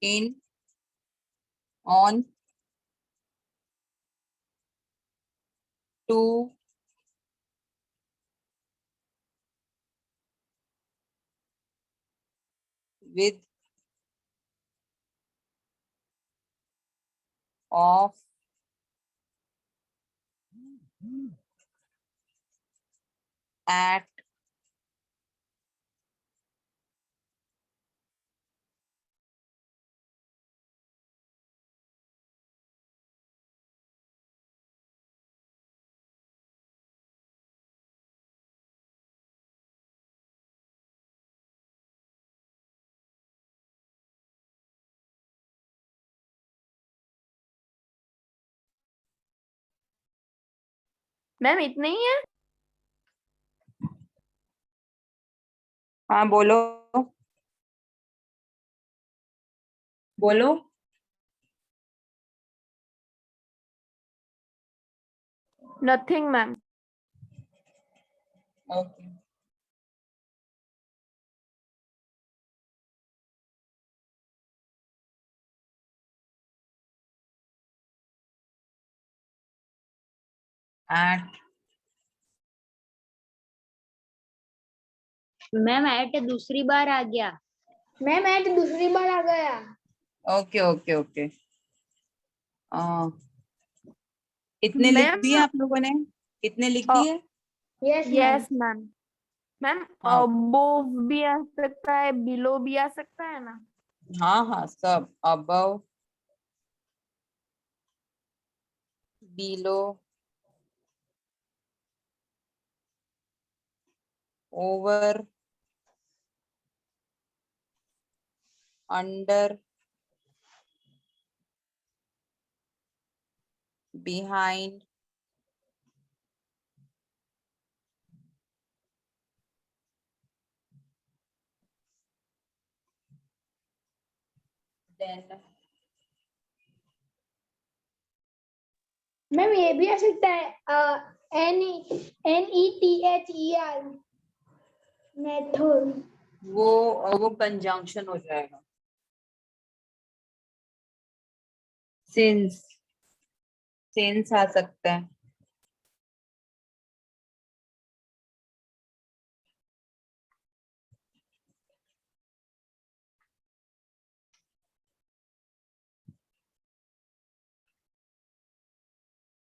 In, on, to, with, of, at, ma'am इतने ही है? हाँ बोलो, बोलो। Nothing ma'am. Okay, at, ma'am at दूसरी बार आ गया। मैम ऐट दूसरी बार आ गया। Okay okay okay. इतने लिख मैम दिए आप लोगों ने? कितने लिख दिए? Yes yes ma'am. मैम हाँ अबोव भी आ सकता है, बिलो भी आ सकता है ना? हाँ हाँ, सब above, below, over, under, behind, then, ma'am ये भी आ सकता है NETHER मेथड। वो कंजंक्शन हो जाएगा। सिंस आ सकता है।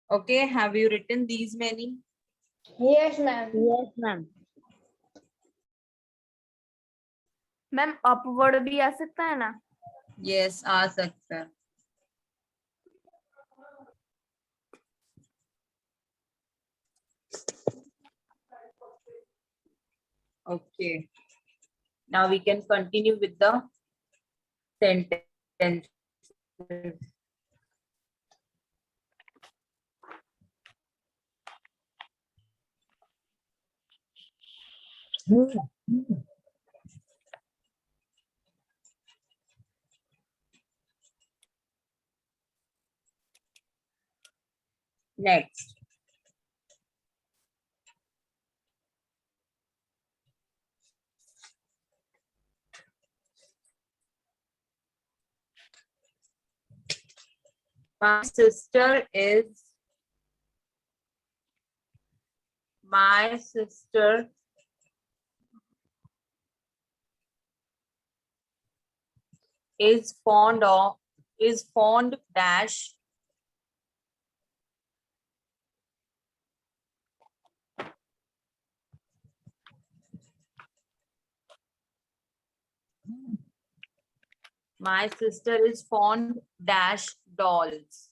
Okay, have you written these many? Yes ma'am. Yes ma'am. Ma'am upward भी आ सकता है ना? Yes, आ सकता है। Okay, now we can continue with the sentence. Next, my sister is fond dash my sister is fond dash dolls.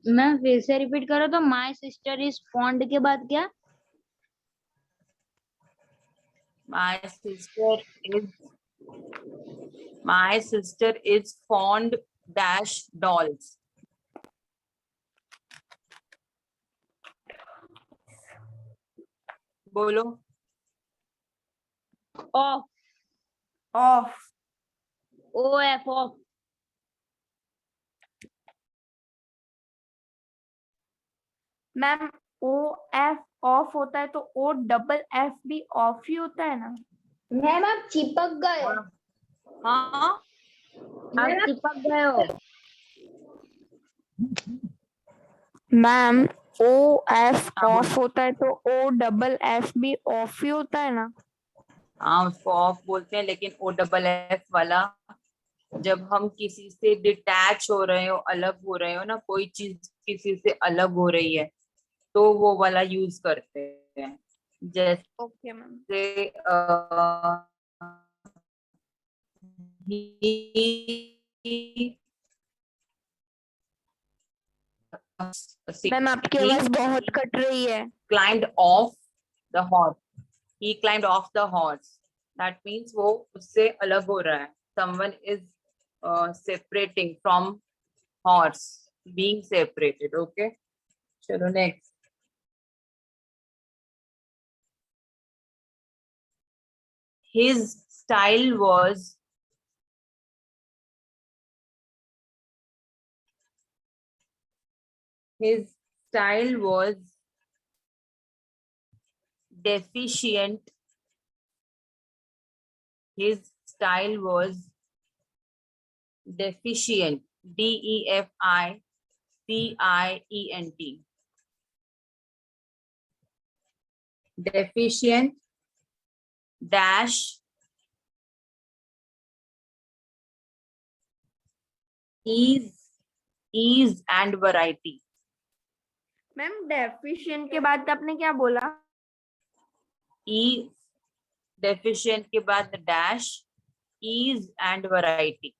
Ma'am फिर से repeat करो तो माय सिस्टर इज फॉन्ड के बाद क्या? My sister is My sister is fond dash dolls. बोलो. Of, of. OF of. Ma'am O F of होता है तो ओ डबल एफ भी ऑफ ही होता है ना? मैम आप चिपक गए. हाँ, आप चिपक गए हो. मैम ओ एफ हाँ, ऑफ होता है तो ओ डबल एफ भी ऑफ ही होता है ना? हाँ उसको ऑफ बोलते हैं, लेकिन ओ डबल एफ वाला जब हम किसी से डिटैच हो रहे हो, अलग हो रहे हो ना, कोई चीज किसी से अलग हो रही है तो वो वाला यूज करते हैं. जैसे ओके मैम. he मैम आपकी आवाज बहुत कट रही है. climbed off the horse. He climbed off the horse. That means वो उससे अलग हो रहा है. Someone is separating from horse, being separated. Okay. चलो next. His style was deficient. His style was deficient. DEFICIENT. Deficient dash ease and variety. Ma'am deficient के बाद आपने क्या बोला? E deficient के बाद dash ease and variety.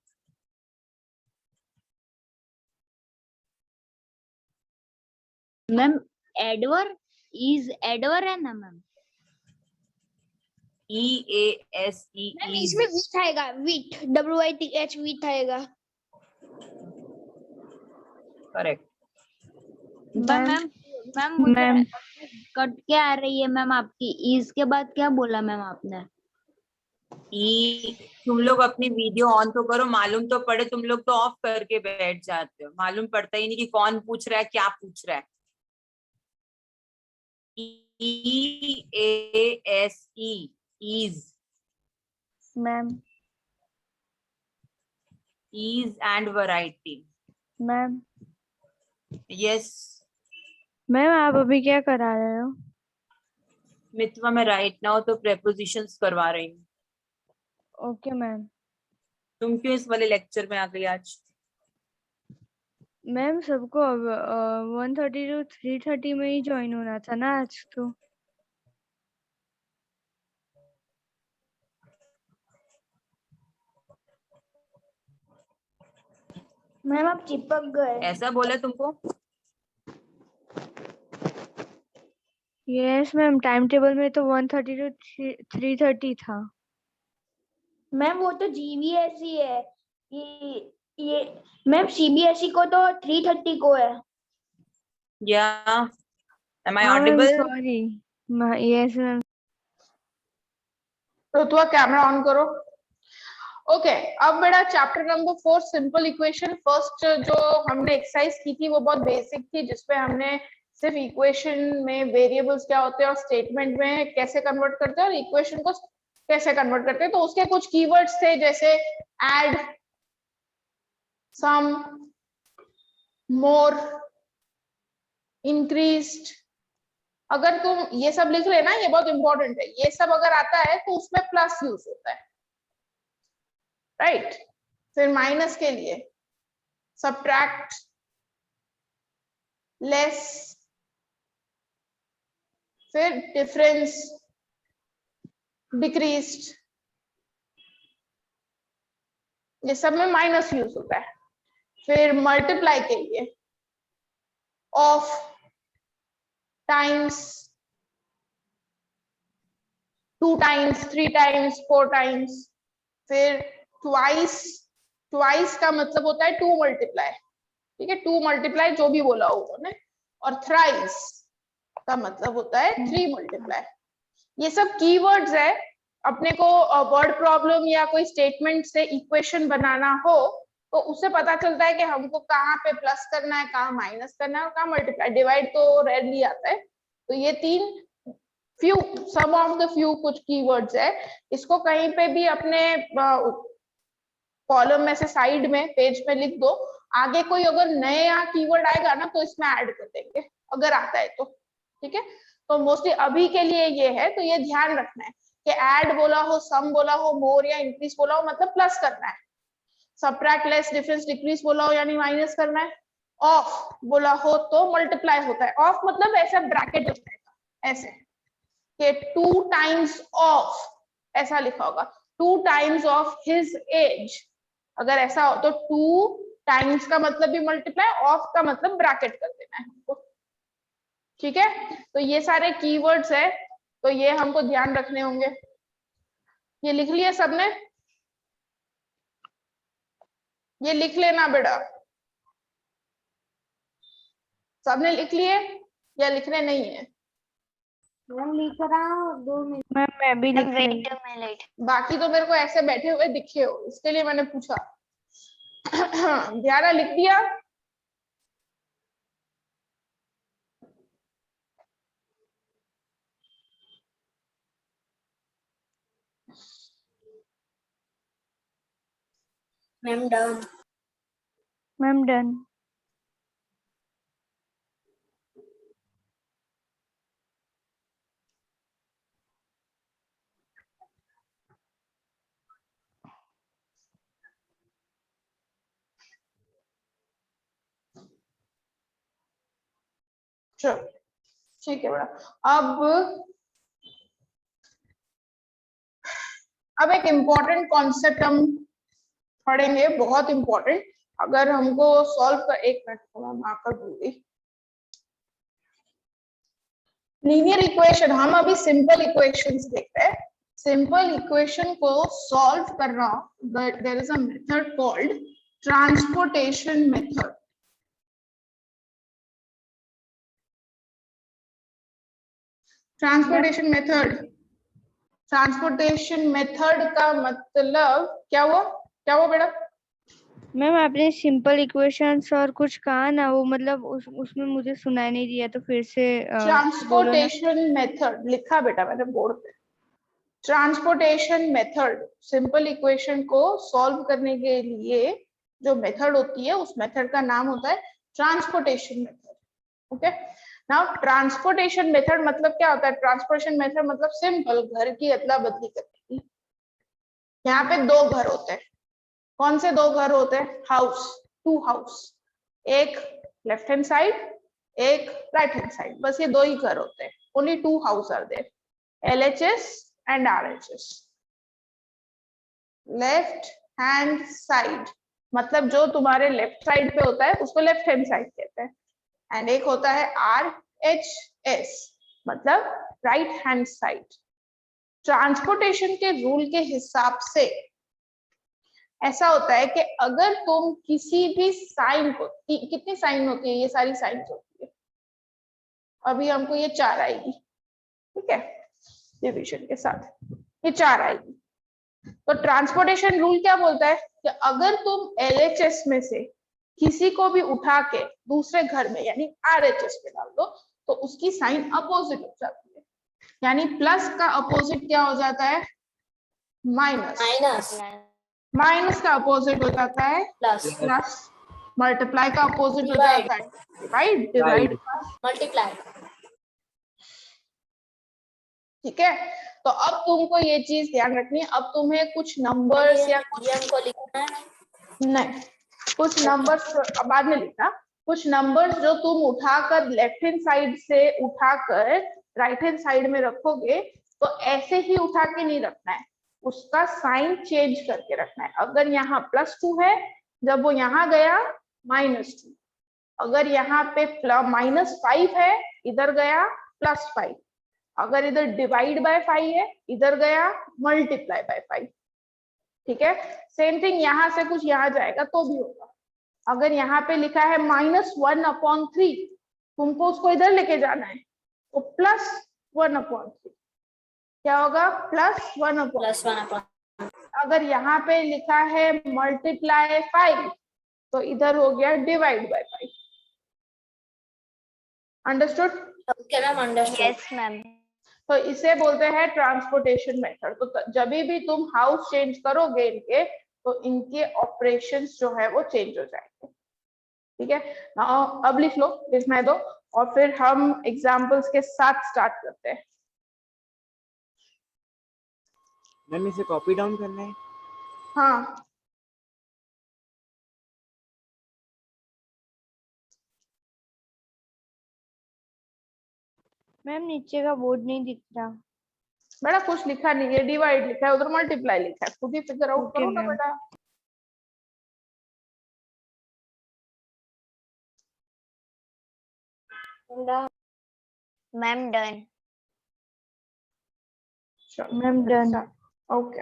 Ma'am adverb is adverb है ना मैम? EASE. मैम इसमें विथ आएगा, विथ WITH विथ आएगा. Correct. मैम मैम मुझे मैम कट के आ रही है मैम आपकी. इज के बाद क्या बोला मैम आपने? तुम लोग अपनी वीडियो ऑन तो करो. मालूम तो पड़े. तुम लोग तो ऑफ करके बैठ जाते हो. मालूम पड़ता ही नहीं कि कौन पूछ रहा है, क्या पूछ रहा है. EASE ease. Ma'am Ease and variety. Ma'am Yes. Ma'am आप अभी क्या करा रहे हो? मितवा मैं राइट नाउ तो प्रेपोजिशंस करवा रही हूँ. Okay ma'am. तुम क्यों इस वाले लेक्चर में आ गई आज? मैम सबको अब 1:30 to 3:30 में ही ज्वाइन होना था ना आज तो. मैम आप चिपक गए. ऐसा बोला तुमको? यस मैम टाइम टेबल में तो 1:30 to 3:30 था. मैम वो तो GVSE है. ये मैम CBSE को तो 3:30 को है. Yeah. Am I audible? Sorry. Yes ma'am. Ritua camera on करो. ओके अब मेरा chapter number 4 simple equation. First जो हमने एक्सरसाइज की थी वो बहुत बेसिक थी, जिसपे हमने सिर्फ इक्वेशन में वेरिएबल्स क्या होते हैं और स्टेटमेंट में कैसे कन्वर्ट करते हैं और इक्वेशन को कैसे कन्वर्ट करते हैं. तो उसके कुछ कीवर्ड्स थे जैसे ऐड, सम, मोर, इंक्रीज्ड. अगर तुम ये सब लिख लेना, ये बहुत इंपॉर्टेंट है. ये सब अगर आता है तो उसमें प्लस यूज होता है, राइट. फिर माइनस के लिए सब्ट्रैक्ट, लेस, फिर डिफरेंस, डिक्रीज्ड. ये सब में माइनस यूज होता है. फिर मल्टीप्लाई के लिए of, times, 2 times, 3 times, 4 times. फिर ट्वाइस का मतलब होता है 2 मल्टीप्लाई, ठीक है, 2 मल्टीप्लाई जो भी बोला हो उन्होंने, और थ्राइस का मतलब होता है 3 मल्टीप्लाई। ये सब कीवर्ड्स है। अपने को वर्ड प्रॉब्लम या कोई स्टेटमेंट से इक्वेशन बनाना हो तो उससे पता चलता है कि हमको कहाँ पे प्लस करना है, कहाँ माइनस करना है और कहाँ मल्टीप्लाई। डिवाइड तो रेयरली आता है। तो ये 3 few some of the few कुछ कीवर्ड्स है। इसको कहीं पे भी अपने कॉलम में से साइड में पेज में लिख दो। आगे कोई अगर नया कीवर्ड आएगा ना तो इसमें ऐड कर देंगे अगर आता है तो, ठीक है। तो मोस्टली अभी के लिए ये है, तो ये ध्यान रखना है कि ऐड बोला हो, सम बोला हो, मोर या इंक्रीज बोला हो मतलब प्लस करना है। सबट्रैक्ट, लेस, डिफरेंस, डिक्रीज बोला हो यानी माइनस करना है। ऑफ बोला हो तो मल्टीप्लाई होता है। ऑफ मतलब ऐसा ब्रैकेट हो जाएगा ऐसे कि 2 टाइम्स ऑफ, ऐसा लिखा होगा 2 टाइम्स ऑफ हिज एज। अगर ऐसा हो तो 2 टाइम्स का मतलब भी मल्टीप्लाई, ऑफ का मतलब ब्रैकेट कर देना है हमको, ठीक है। तो ये सारे कीवर्ड्स है, तो ये हमको ध्यान रखने होंगे। ये लिख लिया सबने? ये लिख लेना बेटा, सबने लिख लिए या लिखने नहीं है? मैम लिख रहा हूँ 2 मिनट। मैम मैं भी लिख रही हूँ। बाकी तो मेरे को ऐसे बैठे हुए दिखे हो, इसके लिए मैंने पूछा। ध्यान लिख दिया? Ma'am done. Ma'am done. चलो ठीक है बेटा। अब एक इम्पोर्टेंट कॉन्सेप्ट हम पढ़ेंगे, बहुत इंपॉर्टेंट। अगर हमको सॉल्व कर, एक मिनट को मैं मार्कर दूंगी। लीनियर इक्वेशन, हम अभी सिंपल इक्वेशंस देख रहे हैं। सिंपल इक्वेशन को सॉल्व करना, there is a method called transportation method. Transportation method का मतलब क्या हुआ? क्या हुआ बेटा? मैम आपने सिंपल इक्वेशंस और कुछ कहा ना, वो मतलब उसमें मुझे सुनाई नहीं दिया, तो फिर से बोलो ना। ट्रांसपोर्टेशन मेथड लिखा बेटा मैंने बोर्ड पे। ट्रांसपोर्टेशन मेथड सिंपल इक्वेशन को सॉल्व करने के लिए जो मेथड होती है उस मेथड का नाम होता है transportation method. Okay, now transportation method मतलब क्या होता है? ट्रांसपोर्टेशन मेथड मतलब सिंपल घर की अदला बदली करने की। यहाँ पे 2 घर होते हैं। कौन से 2 घर होते हैं? हाउस, 2 हाउस, एक लेफ्ट हैंड साइड, एक राइट हैंड साइड, बस ये 2 ही घर होते हैं। Only 2 house are there, LHS and RHS। Left hand side मतलब जो तुम्हारे लेफ्ट साइड पे होता है उसको लेफ्ट हैंड साइड कहते हैं, एंड एक होता है RHS मतलब राइट हैंड साइड। ट्रांसपोर्टेशन के रूल के हिसाब से ऐसा होता है कि अगर तुम किसी भी साइन को, कितनी साइन होती है? ये सारी साइन होती है। अभी हमको ये 4 आएगी, ठीक है, डिवीजन के साथ ये 4 आएगी। तो ट्रांसपोर्टेशन रूल क्या बोलता है कि अगर तुम LHS में से किसी को भी उठा के दूसरे घर में यानी RHS में डाल दो तो उसकी साइन अपोजिट हो जाती है। यानी प्लस का अपोजिट क्या हो जाता है? माइनस। माइनस का अपोजिट हो जाता है प्लस। मल्टीप्लाई का अपोजिट हो जाता है डिवाइड। डिवाइड का मल्टीप्लाई। ठीक है, तो अब तुमको ये चीज ध्यान रखनी है। अब तुम्हें कुछ नंबर्स या हमको लिखना है नहीं, कुछ नंबर्स बाद में लिखना। कुछ नंबर्स जो तुम उठाकर लेफ्ट हैंड साइड से उठाकर राइट हैंड साइड में रखोगे तो ऐसे ही उठा के नहीं रखना है, उसका साइन चेंज करके रखना है। अगर यहाँ +2 है, जब वो यहाँ गया -2। अगर यहाँ पे -5 है, इधर गया +5। अगर इधर डिवाइड बाय 5 है, इधर गया मल्टीप्लाई बाय 5। ठीक है, सेम थिंग यहाँ से कुछ यहाँ जाएगा तो भी होगा। अगर यहाँ पे लिखा है -1/3, तुमको उसको इधर लेके जाना है तो +1/3 क्या होगा, +1/3। अगर यहाँ पे लिखा है मल्टीप्लाई 5 तो इधर हो गया divide by 5। Understood? Okay ma'am, understood. Yes ma'am. तो इसे बोलते हैं ट्रांसपोर्टेशन मेथड। तो जब भी तुम हाउस चेंज करोगे इनके, तो इनके ऑपरेशंस जो है वो चेंज हो जाएंगे। ठीक है, अब लिख लो, लिखना है दो, और फिर हम एग्जांपल्स के साथ स्टार्ट करते हैं। मैम इसे कॉपी डाउन करना है? हाँ, मैम नीचे का बोर्ड नहीं दिख रहा। बेटा कुछ लिखा नहीं है, डिवाइड लिखा है, उधर मल्टीप्लाई लिखा है, खुद ही फिगर आउट Okay, करो ना ma'am. बेटा। Ma'am done. Ma'am done. Okay,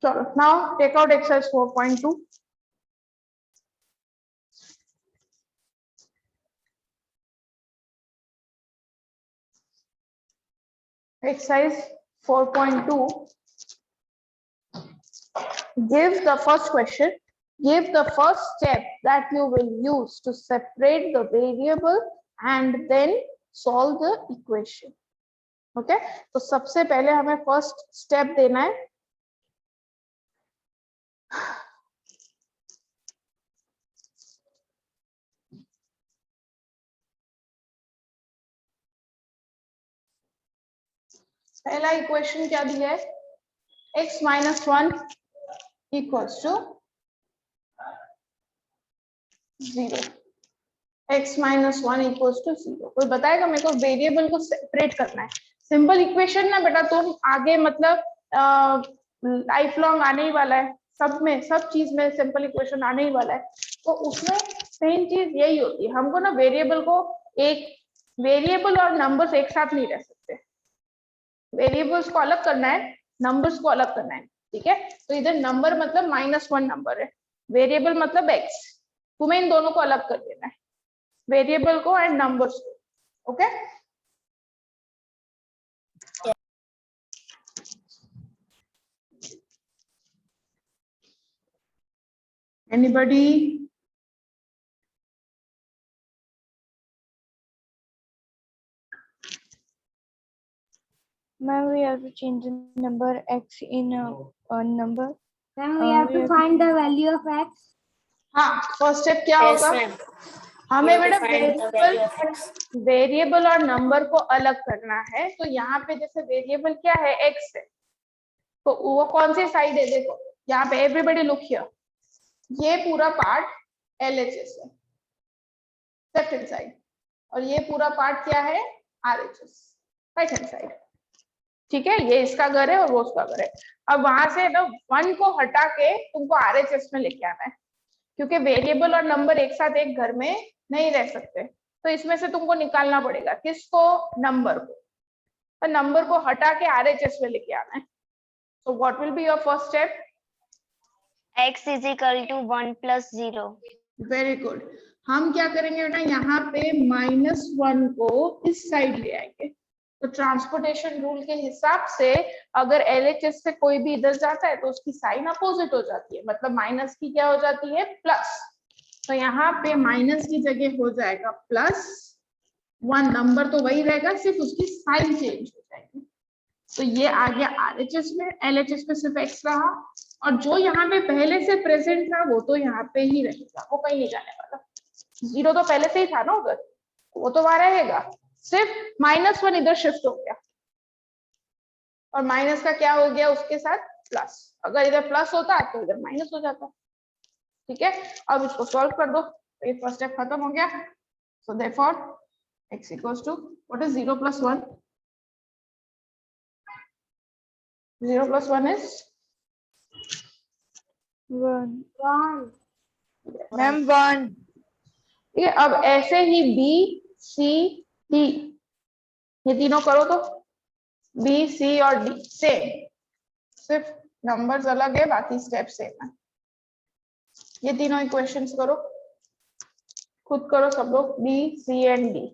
चलो now take out exercise 4.2। Exercise 4.2. Give the first question. Give the first step that you will use to separate the variable and then solve the equation. Okay? तो सबसे पहले हमें first step देना है। पहला equation क्या दिया है, x - 1 equals to 0। x - 1 equals to 0। कोई बताएगा मेरे को वेरिएबल को सेपरेट करना है। सिंपल इक्वेशन ना बेटा, तुम आगे मतलब लाइफ लॉन्ग आने ही वाला है, सब में, सब चीज में सिंपल इक्वेशन आने ही वाला है। तो उसमें सेम चीज यही होती है, हमको ना वेरिएबल को, एक वेरिएबल और नंबर्स एक साथ नहीं रह सकते, वेरिएबल्स को अलग करना है, नंबर्स को अलग करना है। ठीक है, तो इधर नंबर मतलब -1 नंबर है, वेरिएबल मतलब x, तुम्हें इन दोनों को अलग कर देना है, वेरिएबल को एंड नंबर्स को। Okay, anybody? Ma'am, we have to change the number x in a number. Then we have to find the value of x. हाँ, फर्स्ट स्टेप क्या यस होगा, मैम। हमें बेटा वेरिएबल और नंबर को अलग करना है। तो यहाँ पे जैसे वेरिएबल क्या है, x है, तो वो कौन सी साइड है, देखो यहाँ पे एवरीबॉडी लुक हियर, ये पूरा पार्ट LHS है, लेफ्ट हैंड साइड, और ये पूरा पार्ट क्या है, RHS, राइट हैंड साइड। ठीक है, ये इसका घर है और वो उसका घर है। अब वहां से ना 1 को हटा के तुमको RHS में लेके आना है, क्योंकि वेरिएबल और नंबर एक साथ एक घर में नहीं रह सकते। तो इसमें से तुमको निकालना पड़ेगा, किसको, नंबर को, और नंबर को हटा के RHS में लेके आना है। So what will be your first step, x is equal to 1 plus 0। Very good. हम क्या करेंगे बेटा, यहाँ पे -1 को इस साइड ले आएंगे। तो ट्रांसपोर्टेशन रूल के हिसाब से अगर LHS से कोई भी इधर जाता है तो उसकी साइन अपोजिट हो जाती है, मतलब माइनस की क्या हो जाती है, प्लस। तो यहाँ पे माइनस की जगह हो जाएगा +1, नंबर तो वही रहेगा, सिर्फ उसकी साइन चेंज हो जाएगी। तो ये आ गया RHS में, LHS में सिर्फ x रहा, और जो यहाँ पे पहले से प्रेजेंट था वो तो यहाँ पे ही रहेगा, वो कहीं नहीं जाने वाला। 0 तो पहले से ही था ना उधर, वो तो वहां रहेगा, सिर्फ -1 इधर शिफ्ट हो गया, और माइनस का क्या हो गया उसके साथ, प्लस। अगर इधर प्लस होता तो इधर माइनस हो जाता। ठीक है, अब इसको सॉल्व कर दो, तो ये फर्स्ट स्टेप खत्म हो गया। So therefore x equals to, what is 0 + 1, 0 plus 1 is 1 ma'am 1 ठीक है। अब ऐसे ही बी सी डी ये तीनों करो तो बी सी और डी सेम, सिर्फ नंबर्स अलग है, बाकी स्टेप सेम है। ये तीनों इक्वेशंस करो, खुद करो सब लोग, B C and D.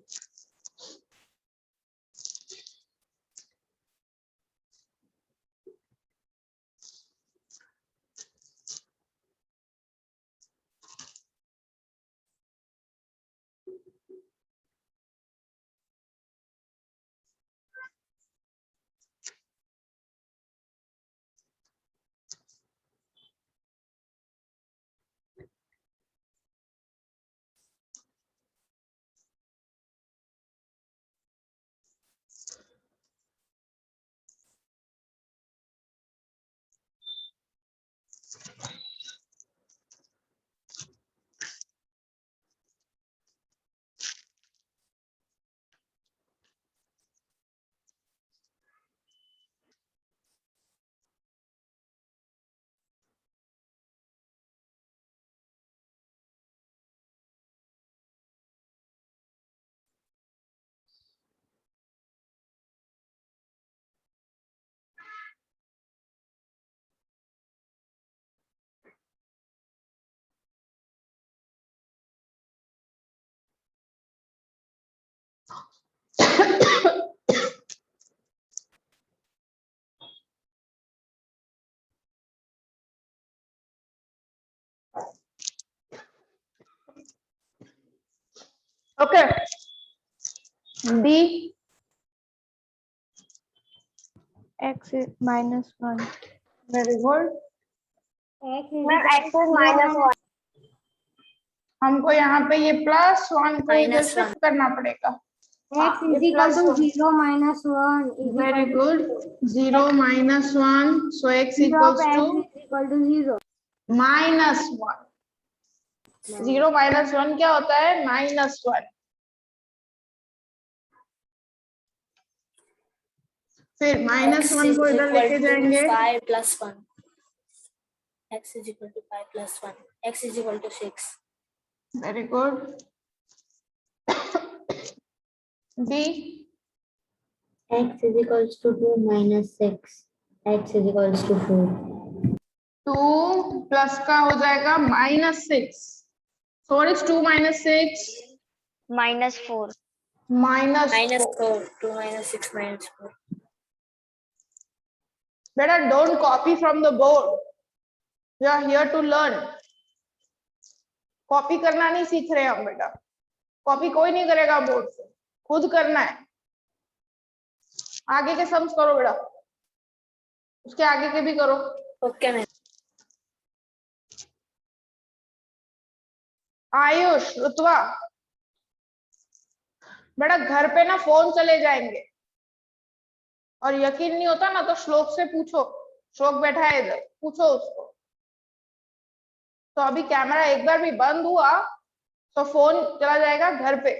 Okay, B x -1 very good. x is -1 हमको यहाँ पे ये प्लस 1 को इधर Minus शिफ्ट करना पड़ेगा। x is equal to 0 minus 1 is very equal good, 0 minus 1, so x equals to to x is equal to 0. -1। 0 minus 1 क्या होता है? -1। फिर -1 को इधर लेके जाएंगे, 5 plus 1 x is equal to 5 plus 1 x is equal to 6 very good. B x is equals to 2 minus 6 x is equals to 4. 2 plus का हो जाएगा -6, so what is 2 minus 6? -4 -4। 2 minus 6 -4 बेटा don't copy from the board, you are here to learn। Copy करना नहीं सीख रहे हम बेटा, कॉपी कोई नहीं करेगा बोर्ड से, खुद करना है। आगे के सम्स करो बेटा, उसके आगे के भी करो। Okay ma'am. आयुष, रुतवा, बेटा घर पे ना फोन चले जाएंगे और यकीन नहीं होता ना तो श्लोक से पूछो, श्लोक बैठा है इधर, पूछो उसको। तो अभी कैमरा एक बार भी बंद हुआ तो फोन चला जाएगा घर पे।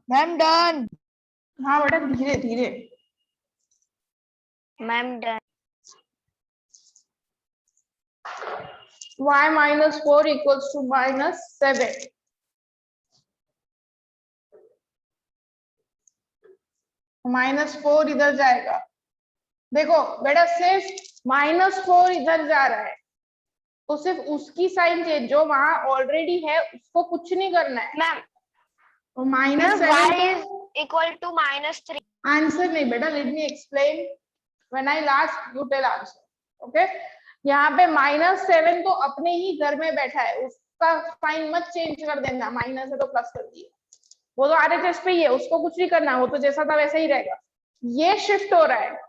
Ma'am done. हाँ बेटा धीरे धीरे। Ma'am done. y minus 4 equals to -7। -4 इधर जाएगा। देखो बेटा सिर्फ -4 इधर जा रहा है तो सिर्फ उसकी साइन चेंज, जो वहां ऑलरेडी है उसको कुछ नहीं करना है। मैम तो -7 y is equal to -3 answer नहीं बेटा, let me explain, when I last you tell answer. Okay, यहाँ पे -7 तो अपने ही घर में बैठा है, उसका उसका साइन मत चेंज कर देना, माइनस है तो प्लस कर दिए, वो तो आरएचएस पे ही है, उसको कुछ नहीं करना, वो तो जैसा था वैसा ही रहेगा। ये शिफ्ट हो रहा है,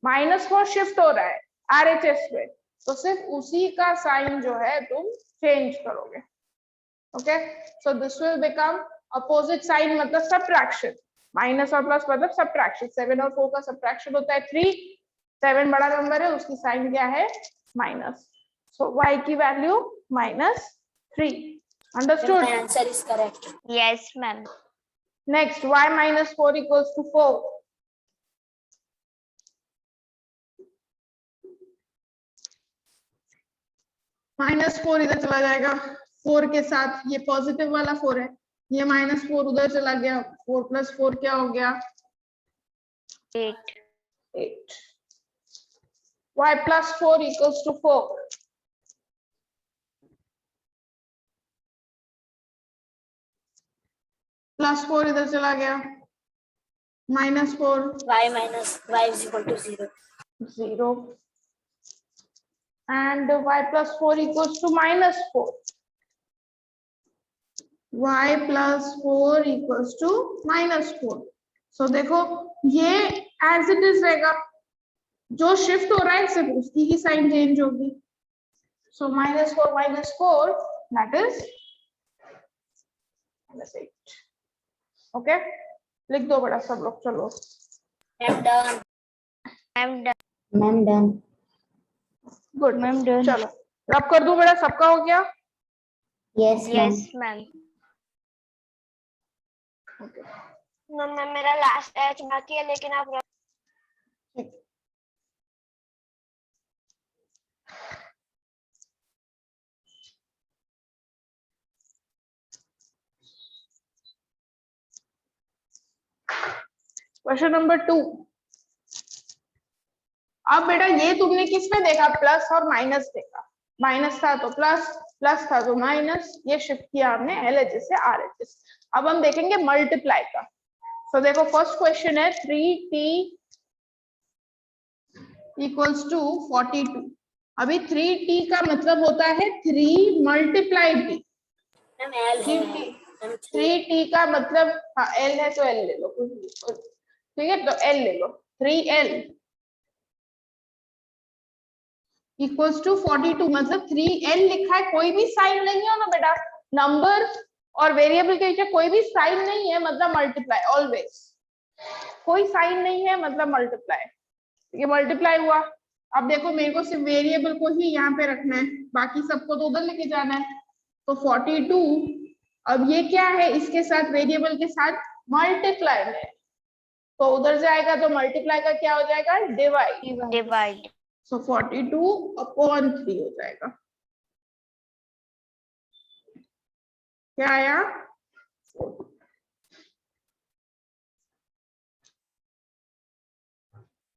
-4 शिफ्ट हो रहा है आरएचएस पे, तो सिर्फ उसी का साइन जो है तुम चेंज करोगे। Okay, so this will become opposite sign, मतलब सब्ट्रैक्शन, माइनस और प्लस मतलब सब्ट्रैक्शन। 7 और 4 का सब्ट्रैक्शन होता है 3, 7 बड़ा नंबर है, उसकी साइन क्या है, माइनस, सो y की value -3। Understood? My answer is correct. Yes, ma'am. Next y -4 equals to 4। -4 इधर चला जाएगा, 4 के साथ ये पॉजिटिव वाला 4 है, ये -4 उधर चला गया, 4 + 4 क्या हो गया, 8. 8। y +4 equals to 4। +4 इधर चला गया, -4 y is equal to 0. 0 and y +4 equals to -4। y +4 equals to -4। so देखो ये एज इट इज रहेगा, जो शिफ्ट हो रहा है सिर्फ उसकी ही साइन चेंज होगी। सो -4 दैट इज -8। ओके, लिख दो बड़ा सब लोग, चलो। I'm done. I'm done. Ma'am done. Good, ma'am done. चलो रब कर दूं बेटा, सबका हो गया? Yes ma'am. Yes, ma'am. Ma'am मेरा लास्ट एच बाकी है, लेकिन आप क्वेश्चन नंबर 2। अब बेटा ये तुमने किसमें देखा, प्लस और माइनस देखा, माइनस था तो प्लस, प्लस था तो माइनस, ये शिफ्ट किया हमने LHS से RHS। अब हम देखेंगे मल्टीप्लाई का। तो देखो फर्स्ट क्वेश्चन है 3t = 42। अभी 3t का मतलब होता है 3 × t। मैम L है। मैम 3t का मतलब, हाँ L है तो L ले लो, ठीक है, तो L ले लो, 3L equals to 42, मतलब 3L लिखा है, कोई भी साइन नहीं है ना बेटा, नंबर और वेरिएबल के पीछे कोई भी साइन नहीं है मतलब मल्टीप्लाई, ऑलवेज कोई साइन नहीं है मतलब मल्टीप्लाई। ये मल्टीप्लाई हुआ। अब देखो मेरे को सिर्फ वेरिएबल को ही यहाँ पे रखना है, बाकी सबको तो उधर लेके जाना है। तो 42, अब ये क्या है, इसके साथ वेरिएबल के साथ मल्टीप्लाई में, तो उधर जाएगा तो मल्टीप्लाई का क्या हो जाएगा, डिवाइड। सो 42/3 हो जाएगा। क्या आया,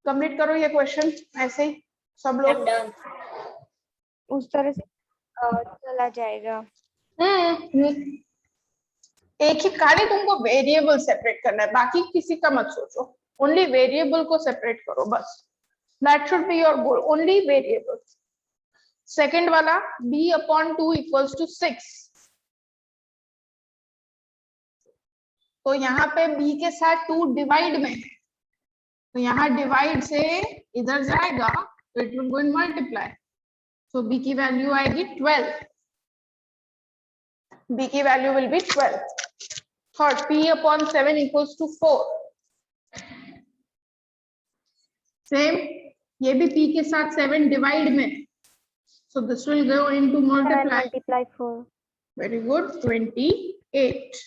कंप्लीट करो ये क्वेश्चन ऐसे ही सब I'm लोग। done. उस तरह से चला जाएगा। एक ही खाली तुमको वेरिएबल सेपरेट करना है, बाकी किसी का मत सोचो, ओनली वेरिएबल को सेपरेट करो बस, that should be your goal, only variable. Second वाला b/2 = 6, तो यहाँ पे b के साथ 2 डिवाइड में है, तो यहाँ डिवाइड से इधर जाएगा तो it will go in multiply, so b की वैल्यू आएगी 12, b की value will be 12। Third p/7 = 4, same, ये भी p के साथ 7 डिवाइड में, so this will go into multiply, multiply 4। very good, 28।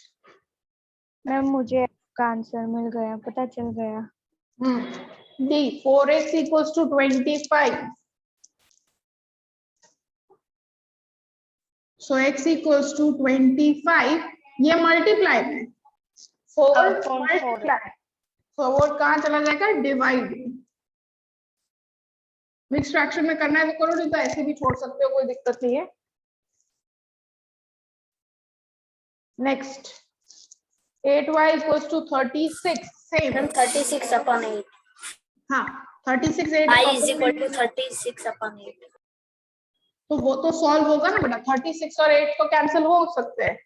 Ma'am मुझे का आंसर मिल गया, पता चल गया। d 4x = 25, so x = 25, ये मल्टीप्लाई में, 4 मल्टीप्लाई, so वो कहाँ चला जाएगा, डिवाइड। मिक्स फ्रैक्शन में करना है तो करो, नहीं तो ऐसे भी छोड़ सकते हो, कोई दिक्कत नहीं है। Next 8y = 36, same, ma'am 36/8. हाँ 36, 8 I is equal to 36/8. तो वो तो सॉल्व होगा ना बेटा। 36 और 8 तो कैंसिल हो सकते हैं,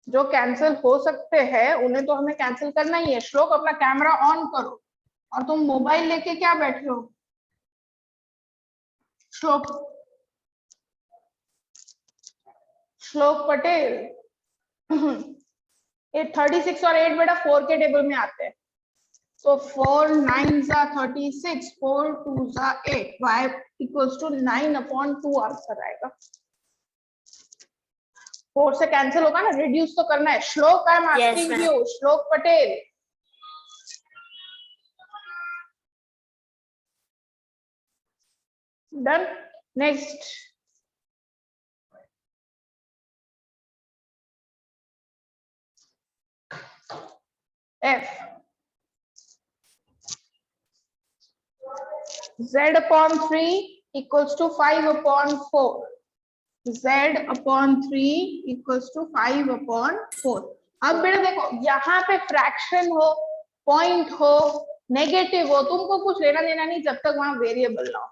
जो कैंसिल हो सकते हैं उन्हें तो हमें कैंसिल करना ही है। श्लोक अपना कैमरा ऑन करो, और तुम मोबाइल लेके क्या बैठे हो श्लोक? श्लोक पटेल। ये 36 और 8 बेटा 4 के टेबल में आते हैं। तो 4 9 जा 36, 4 2 जा 8, y इक्वल्स टू 9/2 आंसर आएगा। 4 से कैंसिल होगा ना, रिड्यूस तो करना है। श्लोक I am asking ma'am. You, श्लोक Patel. Done. Next F Z/3 equals to 5/4. Z/3 equals to 5/4. अब बेटा देखो, यहाँ पे फ्रैक्शन हो, पॉइंट हो, नेगेटिव हो, तुमको कुछ लेना देना नहीं जब तक वहां वेरिएबल ना हो।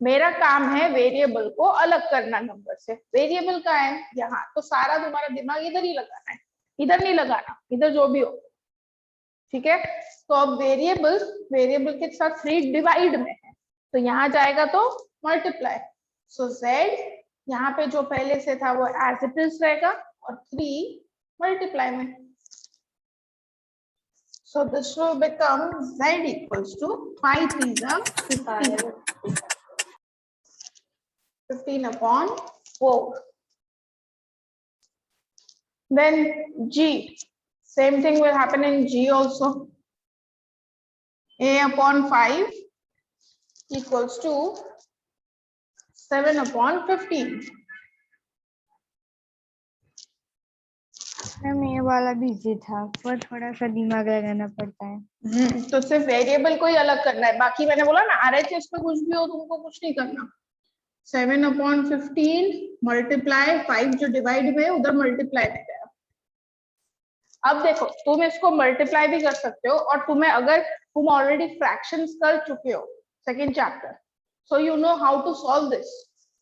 मेरा काम है वेरिएबल को अलग करना नंबर से। वेरिएबल का है यहाँ, तो सारा तुम्हारा दिमाग इधर ही लगाना है, इधर नहीं लगाना, इधर जो भी हो, ठीक है। तो अब वेरिएबल के साथ 3 डिवाइड में है, तो यहाँ जाएगा तो मल्टीप्लाई। सो z यहाँ पे जो पहले से था वो एज इट इज रहेगा, और 3 मल्टीप्लाई में। So this will become z equals to 5 3 जा 15, 15/4. Then G, same thing will happen in G also. A/5 equals to 7/15. Ma'am ये वाला भी इजी था, पर थोड़ा सा दिमाग लगाना पड़ता है। तो सिर्फ वेरिएबल को ही अलग करना है, बाकी मैंने बोला ना RHS पे कुछ भी हो तुमको कुछ नहीं करना। 7/15 मल्टीप्लाई 5 जो डिवाइड में उधर मल्टीप्लाई में गया। अब देखो, तुम इसको मल्टीप्लाई भी कर सकते हो, और तुम्हें अगर तुम ऑलरेडी फ्रैक्शंस कर चुके हो second chapter, so you know how to solve this.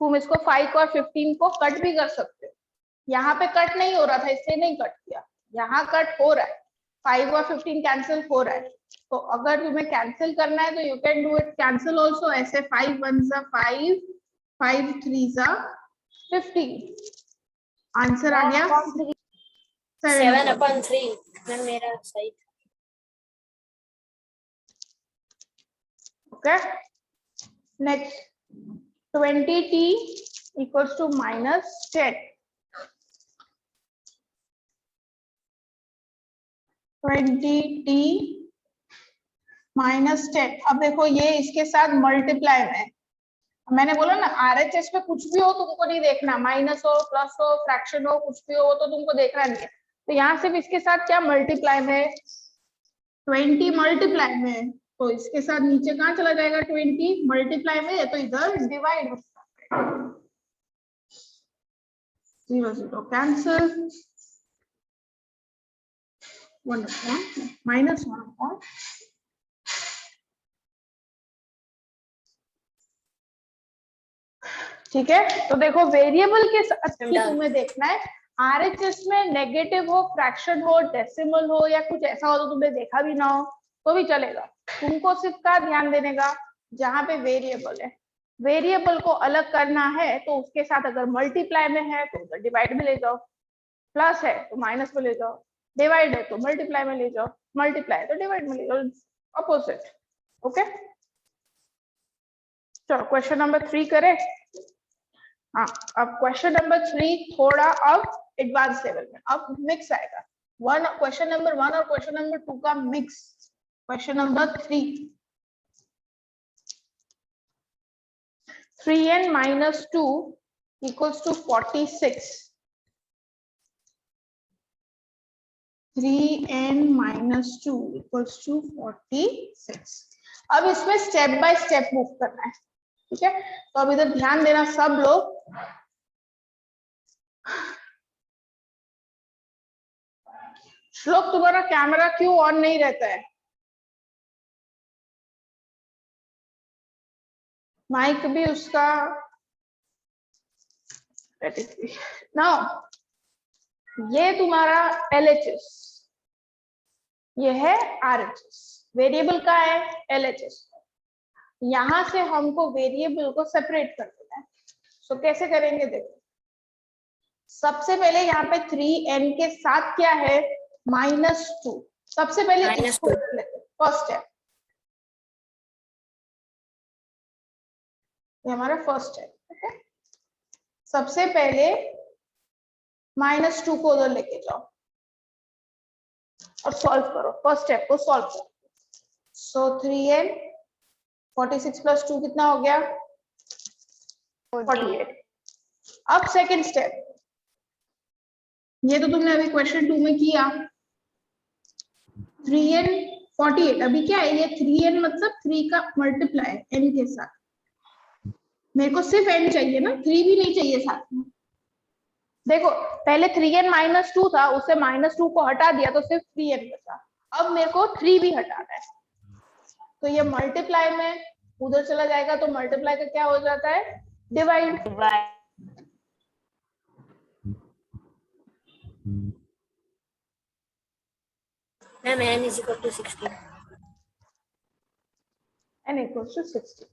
तुम इसको 5 और 15 को कट भी कर सकते हो। यहाँ पे कट नहीं हो रहा था इसलिए नहीं कट किया, यहाँ कट हो रहा है, 5 और 15 कैंसिल हो रहा है। तो अगर तुम्हें कैंसिल करना है तो you can do it cancel also. ऐसे 5 1 जा 5, 5 3 जा 15, आंसर आ गया 7/3. मैम मेरा सही था. Okay. Next, 20t equals to -10. 20t -10. अब देखो ये इसके साथ मल्टीप्लाई में, मैंने बोला ना RHS पे कुछ भी हो तुमको नहीं देखना, माइनस हो प्लस हो फ्रैक्शन हो कुछ भी हो तो तुमको देखना नहीं है। तो यहाँ सिर्फ इसके साथ क्या मल्टीप्लाई में, 20 मल्टीप्लाई में, तो इसके साथ नीचे कहाँ चला जाएगा 20 मल्टीप्लाई में, तो इधर डिवाइड हो जाता है। 0 0 कैंसिल, 1/-1. ठीक है। तो देखो वेरिएबल के साथ ही तुम्हें देखना है, RHS में नेगेटिव हो, फ्रैक्शन हो, डेसिमल हो या कुछ ऐसा हो तो तुम्हें देखा भी ना हो तो भी चलेगा। तुमको सिर्फ का ध्यान देने का जहाँ पे वेरिएबल है, वेरिएबल को अलग करना है तो उसके साथ अगर मल्टीप्लाई में है तो उधर डिवाइड में ले जाओ, प्लस है तो माइनस में ले जाओ, डिवाइड है तो मल्टीप्लाई में ले जाओ, मल्टीप्लाई तो डिवाइड में ले जाओ, अपोजिट। ओके, चलो क्वेश्चन नंबर 3 करें। हाँ, अब क्वेश्चन नंबर 3 थोड़ा अब एडवांस लेवल में, अब मिक्स आएगा। क्वेश्चन नंबर 1 और क्वेश्चन नंबर 2 का mix. Question number 3, 3n - 2 equals to 46. 3n - 2 equals to 46. अब इसमें स्टेप बाय स्टेप मूव करना है, ठीक है। तो अब इधर ध्यान देना सब लोग। श्लोक तुम्हारा कैमरा क्यों ऑन नहीं रहता है? माइक भी उसका नाउ ये तुम्हारा LHS, ये है RHS। वेरिएबल का है LHS। यहां से हमको वेरिएबल को सेपरेट कर देना है। सो कैसे करेंगे देखो, सबसे पहले यहाँ पे 3n के साथ क्या है -2। सबसे पहले -2 इसको कर लेते हैं, फर्स्ट स्टेप। ये हमारा फर्स्ट स्टेप। सबसे पहले -2 को उधर लेके जाओ और सॉल्व करो, फर्स्ट स्टेप को सॉल्व करो। सो 3n 46 + 2 कितना हो गया 48। अब सेकंड स्टेप, ये तो तुमने अभी क्वेश्चन 2 में किया। 3n 48, अभी क्या है ये 3n मतलब 3 का मल्टीप्लाई n के साथ। मेरे को सिर्फ n चाहिए ना, 3 भी नहीं चाहिए साथ में। देखो पहले 3n -2 था, उससे -2 को हटा दिया तो सिर्फ 3n बचा। अब मेरे को 3 भी हटाना है, तो ये मल्टीप्लाई में उधर चला जाएगा, तो मल्टीप्लाई का क्या हो जाता है divide. Ma'am n = 16। n = 16।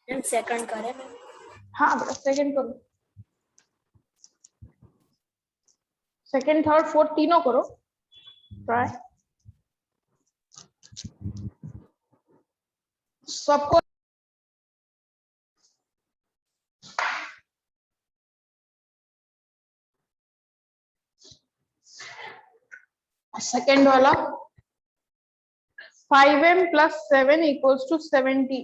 Ma'am second करें मैम? हाँ बेटा सेकंड करो, सेकंड थर्ड फोर्थ तीनों करो ट्राई। सबको सेकंड वाला 5m + 7 = 70।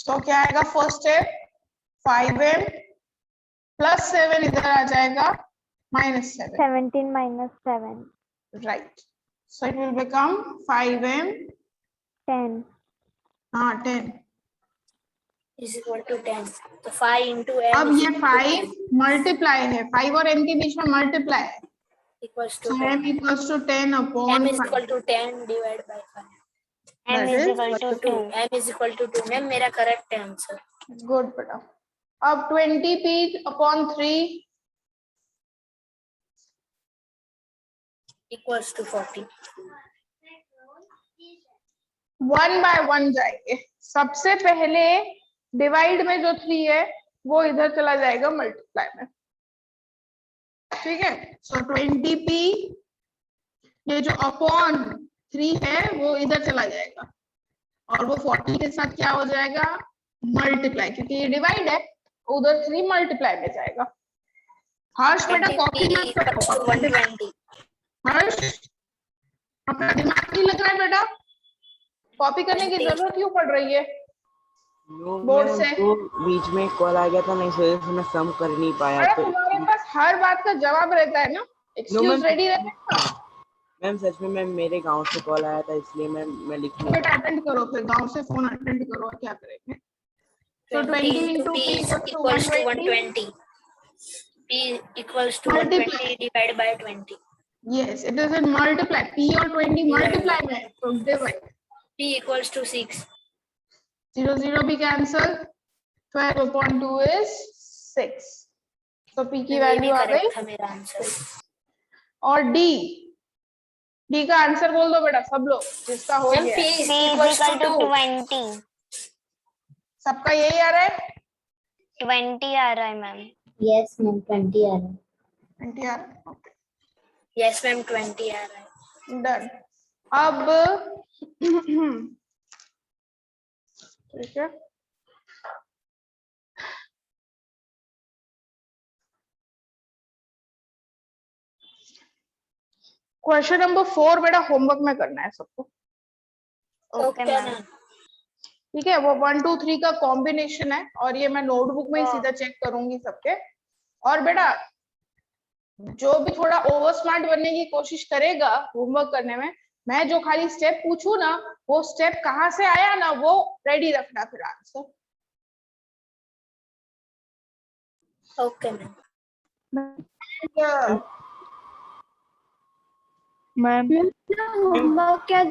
तो क्या आएगा फर्स्ट स्टेप, 5m + 7 इधर आ जाएगा -7। 17 - 7 right, so it will become 5m 10 हाँ 10। = 10, तो 5 × m अब ये 5 मल्टीप्लाई है, 5 और m के बीच में मल्टीप्लाई है, = so 10। m = 10 upon m 5। = 10 divided by 5। m That is = 2 m = 2। Ma'am मेरा करेक्ट है आंसर। गुड बेटा। अब 20p/3 = 40। 1 by 1 जाएंगे। सबसे पहले डिवाइड में जो 3 है वो इधर चला जाएगा मल्टीप्लाई में, ठीक है। सो 20p ये जो अपॉन 3 है वो इधर चला जाएगा, और वो 40 के साथ क्या हो जाएगा मल्टीप्लाई, क्योंकि ये डिवाइड है, उधर 3 मल्टीप्लाई में जाएगा। हर्ष बेटा कॉपी मत करो, 120। हर्ष अपना दिमाग नहीं लग रहा है बेटा, कॉपी करने की जरूरत क्यों पड़ रही है बोर्ड से? तो बीच में कॉल आ गया था, मैं इस वजह से मैं सम कर नहीं पाया। अरे तो तुम्हारे पास हर बात का जवाब रहता है ना, एक्सक्यूज रेडी रहता है। मैम सच में मैम मेरे गांव से कॉल आया था, इसलिए मैं लिख नहीं बेटा पाया। अटेंड करो, फिर गांव से फोन अटेंड करो, और क्या करेंगे। So 20 20 into into p p equals to 120. p equals to 120 divided by 20. Yes, it is in multiply. P और 20 multiply में, so divide. p equals to 6. 0 0 भी cancel. 12/2 is 6. So p की ये भी वैल्यू आ गई। करेक्ट था मेरा आंसर। और D का आंसर बोल दो बेटा सब लोग, जिसका हो मैम गया p है। equals to 2. 20 सबका यही आ रहा है, 20 आ रहा है मैम। Yes, ma'am, 20 आ रहा है। 20 आ रहा है, okay. Yes मैम 20 आ रहा है। Done. अब ठीक है, क्वेश्चन नंबर 4 बेटा होमवर्क में करना है सबको, ओके मैम। ठीक है। वो 1 2 3 का कॉम्बिनेशन है, और ये मैं नोटबुक में ही सीधा चेक करूंगी सबके। और बेटा जो भी थोड़ा ओवर स्मार्ट बनने की कोशिश करेगा होमवर्क करने में, मैं जो खाली स्टेप पूछू ना, वो स्टेप कहाँ से आया ना वो रेडी रखना फिर answer. Okay ma'am. Ma'am homework क्या